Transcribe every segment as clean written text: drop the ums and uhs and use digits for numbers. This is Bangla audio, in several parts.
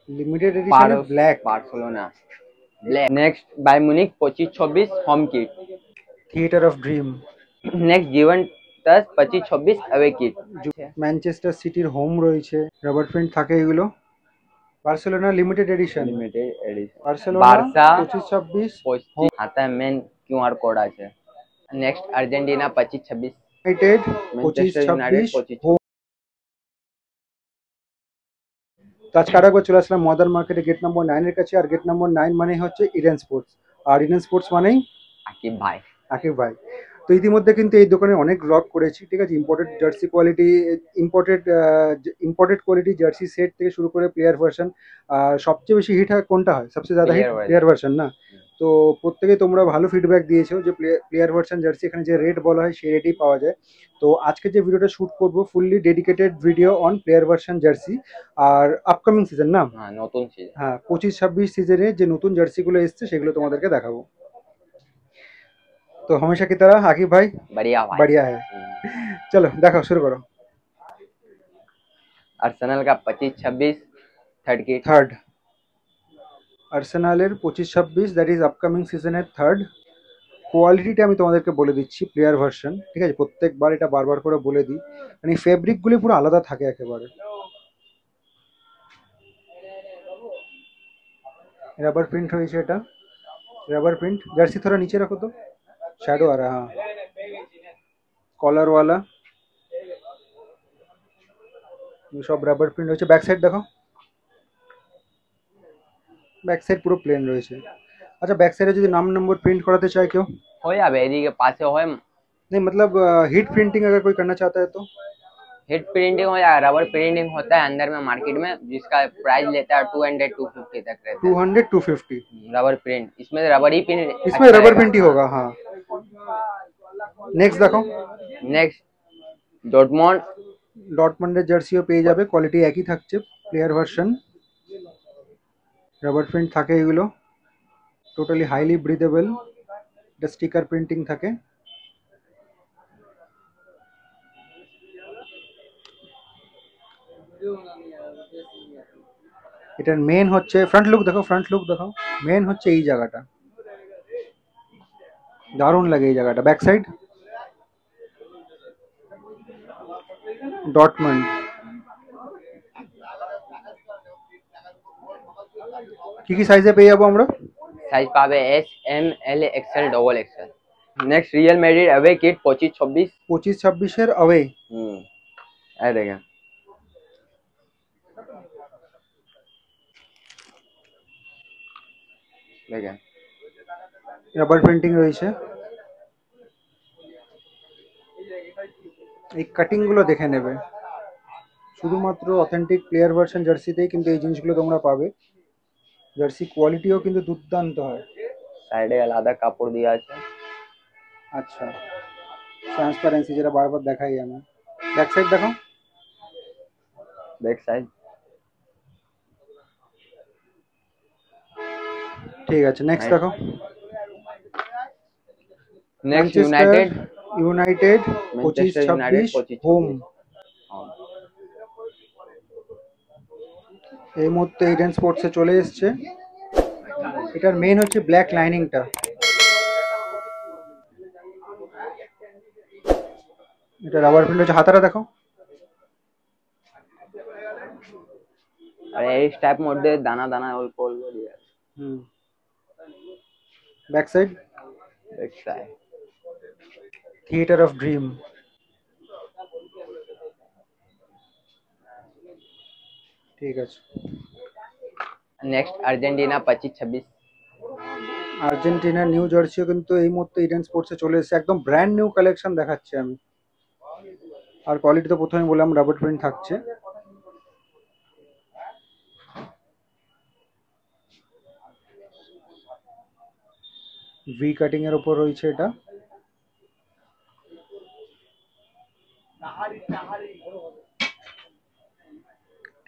লিমিটেড এডিশনে black Barcelona black. Next Bayern Munich 25-26 home kit. Theatre of dream. Next Juventus 25-26 away kit. Manchester সিটির হোম রয়েছে, রবার্ট প্রিন্ট থাকে এগুলো। Barcelona limited edition, limited edition Barcelona Barça 25-26 home. 25 হাতে মেন কিউআর কোড আছে। Next Argentina 25-26, United Manchester United 25-26 25-26। Home. তো আজকে আর একবার চলে আসলাম মদার মার্কেটে গেট নম্বর 9 এর কাছে। আর গেট নম্বর 9 মানে হচ্ছে ইডেন স্পোর্টস। আর ইডেন স্পোর্টস মানেই আকিব ভাই। আকিব ভাই। তো ইতিমধ্যে কিন্তু এই দোকানে অনেক ব্লগ করেছি, ঠিক আছে। Imported jersey quality, imported quality jersey set থেকে শুরু করে প্লেয়ার ভার্সন। আর সবচেয়ে বেশি হিট হয় কোনটা হয়, সবচেয়ে ज़्यादा হিট প্লেয়ার ভার্সন না। তো প্রত্যেকেই তোমরা ভালো ফিডব্যাক দিয়েছো যে প্লেয়ার ভার্সন জার্সি এখানে যে রেট বলা হয় সেই রেটেই পাওয়া যায়। তো আজকে যে ভিডিওটা শ্যুট করব fully dedicated video on player version jersey. আর আপকামিং সিজন না, হ্যাঁ নতুন সিজন। হ্যাঁ 25-26 সিজনে যে নতুন জার্সিগুলো এসছে সেগুলো তোমাদেরকে দেখাবো। তো हमेशा की तरह आकिब भाई बढ़िया भाई। बढ़िया है। चलो देखो शुरू करो। আর্সেনাল का 25-26 थर्ड किट। থার্ড আর্সেনালের 25-26 দ্যাট ইজ আপকামিং সিজনের থার্ড। কোয়ালিটিটা আমি তোমাদেরকে বলে দিচ্ছি প্লেয়ার ভার্সন, ঠিক আছে। প্রত্যেকবার এটা বারবার করে বলে দিই, মানে ফেব্রিকগুলি পুরো আলাদা থাকে একেবারে। রাবার প্রিন্ট হয়েছে এটা, রাবার প্রিন্ট। জার্সি थोड़ा नीचे रखो तो शैडो आ रहा है। हाँ कॉलर वाला সব রাবার প্রিন্ট হয়েছে। ব্যাক সাইড দেখো, ব্যাক সাইড পুরো প্লেন রয়েছে। আচ্ছা ব্যাক সাইডে যদি নাম নম্বর প্রিন্ট कराते চায় কেউ हो যাবে, এদিকে পাশে হয়। नहीं मतलब हीट प्रिंटिंग अगर कोई करना चाहता है तो हिट प्रिंटिंग हो या रबर प्रिंटिंग होता है अंदर में मार्केट में, जिसका प्राइस लेता है 200-250 तक रहता है। 200-250 रबर प्रिंट, इसमें रबर ही प्रिंट इसमें रबर प्रिंट ही होगा। हाँ नेक्स्ट देखो, नेक्स्ट डॉर्टमंड। ডটমন্ডের জার্সিও পেয়ে যাবে, কোয়ালিটি একই থাকছে। প্লেয়ার ভার্সন রাবার প্রিন্ট থাকে এগুলো, টোটালি হাইলি ব্রিদেবল। এটা স্টিকার প্রিন্টিং থাকে। এটার মেন হচ্ছে ফ্রন্ট লুক দেখো, ফ্রন্ট লুক দেখো। মেন হচ্ছে এই জায়গাটা, দারুণ লাগে এই জায়গাটা। Back side Dortmund. কি কি সাইজে পেয়ে যাবো আমরা? সাইজ পাবে S, M, L, XL, double XL. Next Real Madrid away kit 25-26। 25-26 এর অ্যাওয়ে। এই দেখেন দেখেন রাবার প্রিন্টিং রয়েছে। এই কাটিং গুলো দেখে নেবে, শুধুমাত্র অথেন্টিক প্লেয়ার ভার্সন জার্সিতেই কিন্তু এই জিনিসগুলো তোমরা পাবে। জার্সি কোয়ালিটিও কিন্তু দুর্দান্ত হয়। সাইডে আলাদা কাপড় দেওয়া আছে। আচ্ছা ট্রান্সপারেন্সি যেটা বারবার দেখাই আমি। ব্যাক সাইড দেখো, ব্যাক সাইড ঠিক আছে। নেক্সট দেখো, next Manchester United United Manchester United 25-26 home. 25-26। এই মুহূর্তে ইডেন স্পোর্টসে চলে এসছে। এটার মেইন হচ্ছে ব্ল্যাক লাইনিংটা। এটা রাবার প্রিন্ট হচ্ছে। হাতাটা দেখো, আর এই টাইপ মধ্যে দানা দানা অল্প অল্প দিয়ে আছে। Back side back side theatre of dream. ঠিক আছে। Next Argentina 25-26। আর্জেন্টিনার নিউ জার্সিও কিন্তু এই মুহূর্তে ইডেন স্পোর্টসে চলে এসেছে, একদম ব্র্যান্ড নিউ কালেকশন দেখাচ্ছি আমি। আর কোয়ালিটি তো প্রথমে বললাম রাবার প্রিন্ট থাকছে। ভি কাটিং এর উপর রয়েছে এটা।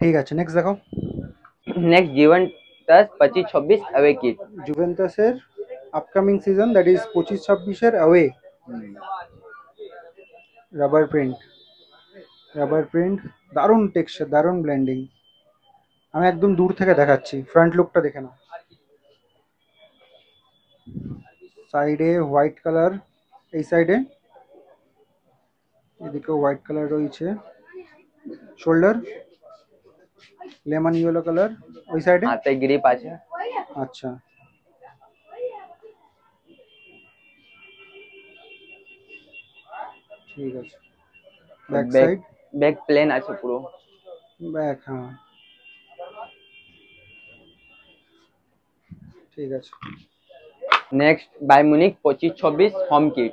ঠিক আছে নেক্সট দেখো, নেক্সট জুভেন্টাস 25-26 অ্যাওয়ে কিট। জুভেন্টাসের আপকামিং সিজন দ্যাট ইজ 25-26 এর away. Rubber print, rubber print, দারুণ টেক্সচার, দারুণ ব্লেন্ডিং। আমি একদম দূর থেকে দেখাচ্ছি, ফ্রন্ট লুকটা দেখে নাও। সাইডে হোয়াইট কালার, এই সাইডে এদিকে হোয়াইট কালার রয়েছে, শোল্ডার লেমন ইয়েলো কালার, ওই সাইডে হাতে গ্রিপ আছে। আচ্ছা, ঠিক আছে। ব্যাক সাইড, ব্যাক প্লেন আছে পুরো। ব্যাক, হ্যাঁ ঠিক আছে। Next Bayern Munich 25-26 home kit.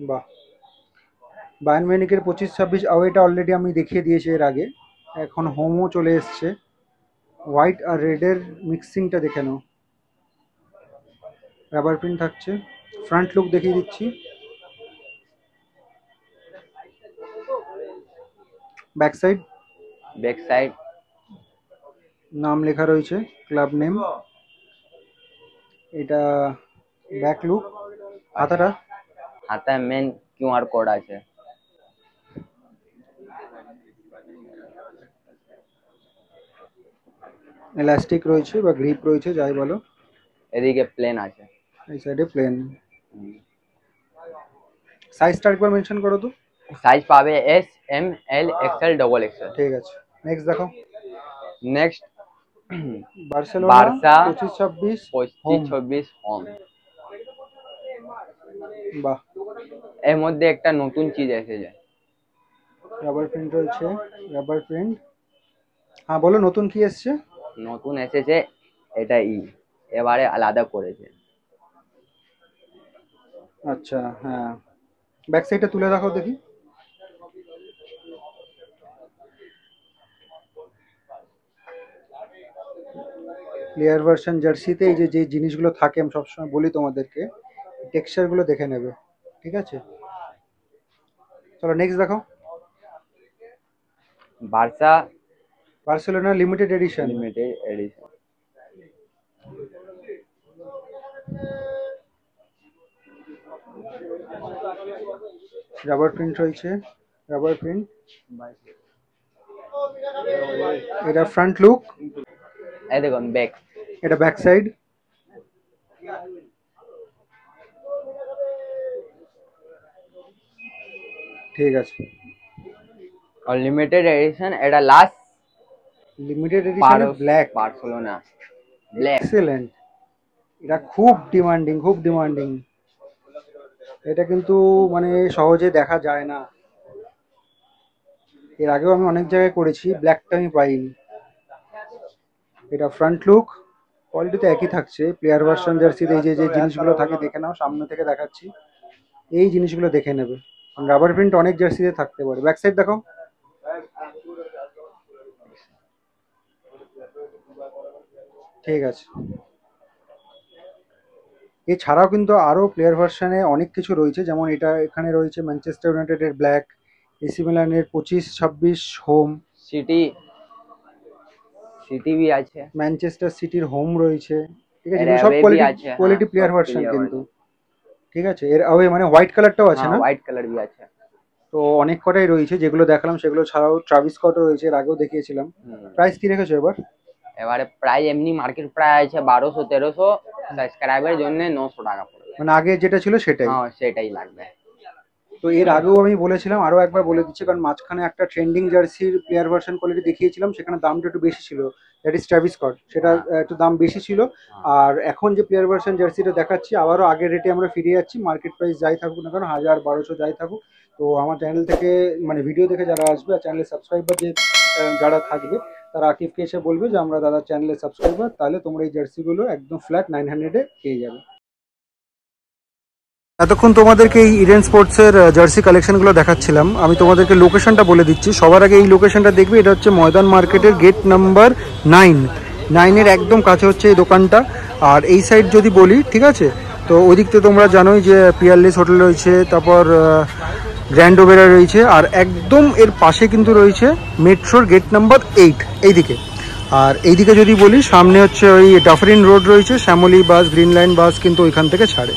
বাহ, বায়ার্ন মিউনিখের 25-26 আওয়েটা অলরেডি আমি দেখিয়ে দিয়েছি এর আগে, এখন হোমও চলে এসছে। হোয়াইট আর রেডের মিক্সিংটা দেখে নাও, রাবার প্রিন্ট থাকছে। ফ্রন্ট লুক দেখিয়ে দিচ্ছি, ব্যাক সাইড, ব্যাক সাইড নাম লেখা রয়েছে, ক্লাব নেম। এটা ব্যাক লুক। হাতাটা, হাতায় মেন কিউআর কোড আছে। ইলাস্টিক রয়েছে বা গ্রিপ রয়েছে, যাই বলো। এদিকে প্লেন আছে, এই সাইডে প্লেন। সাইজটা একবার মেনশন করো তো। সাইজ পাবে S, M, L, XL, double XL. ঠিক আছে, নেক্সট দেখো। Next Barcelona Barça 25-26 home. বাহ, এর মধ্যে একটা নতুন চিজ এসেছে, রাবার প্রিন্ট রয়েছে, রাবার প্রিন্ট। হ্যাঁ বলো, নতুন কি এসছে? নতুন এসেছে এটা এবারে আলাদা করেছে। আচ্ছা, হ্যাঁ ব্যাক সাইডটা তুলে রাখো দেখি। প্লেয়ার ভার্সন জার্সিতে এই যে যে জিনিসগুলো থাকে, আমি সবসময় বলি তোমাদেরকে, টেক্সচারগুলো দেখে নেবে, ঠিক আছে? চলো নেক্সট দেখো। Barcelona limited addition. Rubber print রয়েছে, রাবার প্রিন্ট। এটা ফ্রন্ট লুক, এই দেখুন ব্যাক। এটা ব্যাক সাইড। ঠিক আছে। और लिमिटेड एडिशन এটা last limited edition black Barcelona black. Excellent, এটা খুব ডিমান্ডিং, খুব ডিমান্ডিং। এটা কিন্তু মানে সহজে দেখা যায় না, এর আগেও আমি অনেক জায়গায় করেছি, ব্ল্যাকটা আমি পাইনি। এটা ফ্রন্ট লুক, কোয়ালিটি তো একই থাকছে। প্লেয়ার ভার্সন জার্সিতে এই যে যে জিনিসগুলো থাকে দেখে নাও, সামনে থেকে দেখাচ্ছি, এই জিনিসগুলো দেখে নেবে। রাবার প্রিন্ট অনেক জার্সিতে থাকতে পারে। ব্যাক সাইড দেখো, ঠিক আছে। এছাড়াও কিন্তু আরো প্লেয়ার ভার্সনে অনেক কিছু রয়েছে, যেমন এটা এখানে রয়েছে ম্যানচেস্টার ইউনাইটেডের ব্ল্যাক, এসি মিলানের 25-26 হোম, সিটি भी আছে, ম্যানচেস্টার সিটির হোম রয়েছে, ঠিক আছে? সব কোয়ালিটি প্লেয়ার ভার্সন কিন্তু, ঠিক আছে? এর আওয়ে মানে হোয়াইট কালারটাও আছে না? হোয়াইট কালার भी আছে। তো অনেক কটাই রয়েছে, যেগুলো দেখালাম সেগুলো ছাড়াও ট্রাভিস স্কটও রয়েছে, এর আগেও দেখিয়েছিলাম। প্রাইস কি রেখেছো এবার? এবারে প্রাইস এমনি মার্কেট প্রাইস আছে 1200-1300, সাবস্ক্রাইবারের জন্য 900 টাকা পড়বে। মানে আগে যেটা ছিল সেটাই? হ্যাঁ সেটাই লাগবে। তো এর আগেও আমি বলেছিলাম, আরো একবার বলে দিচ্ছি, কারণ মাঝখানে একটা ট্রেন্ডিং জার্সির প্লেয়ার ভার্সন কোয়ালিটি দেখিয়েছিলাম, সেখানে দামটা একটু বেশি ছিল, দ্যাট ইজ ট্রাভিস স্কট, সেটা একটু দাম বেশি ছিল। আর এখন যে প্লেয়ার ভার্সন জার্সিটা দেখাচ্ছি, আবারও আগের রেটে আমরা ফিরে যাচ্ছি, মার্কেট প্রাইস যাই থাকুক না কেন, 1000-1200 যাই থাকুক। তো আমার চ্যানেল থেকে মানে ভিডিও দেখে যারা আসবে আর চ্যানেলের সাবস্ক্রাইবার যে যারা থাকবে, তারা আকিফকে এসে বলবে যে আমরা দাদা চ্যানেলের সাবস্ক্রাইবার, তাহলে তোমরা এই জার্সিগুলো একদম ফ্ল্যাট 900-এ পেয়ে যাবে। এতক্ষণ তোমাদেরকে এই ইডেন স্পোর্টসের জার্সি কালেকশনগুলো দেখাচ্ছিলাম, আমি তোমাদেরকে লোকেশনটা বলে দিচ্ছি। সবার আগে এই লোকেশনটা দেখবে, এটা হচ্ছে ময়দান মার্কেটের গেট নাম্বার 9-এর একদম কাছে হচ্ছে এই দোকানটা। আর এই সাইড যদি বলি, ঠিক আছে, তো ওদিক থেকে তোমরা জানোই যে পিয়ারলেস হোটেল রয়েছে, তারপর গ্র্যান্ড ওবেরা রয়েছে, আর একদম এর পাশে কিন্তু রয়েছে মেট্রোর গেট নাম্বার 8 এইদিকে। আর এইদিকে যদি বলি, সামনে হচ্ছে ওই ডাফরিন রোড রয়েছে, শ্যামলী বাস, গ্রিন লাইন বাস কিন্তু ওইখান থেকে ছাড়ে।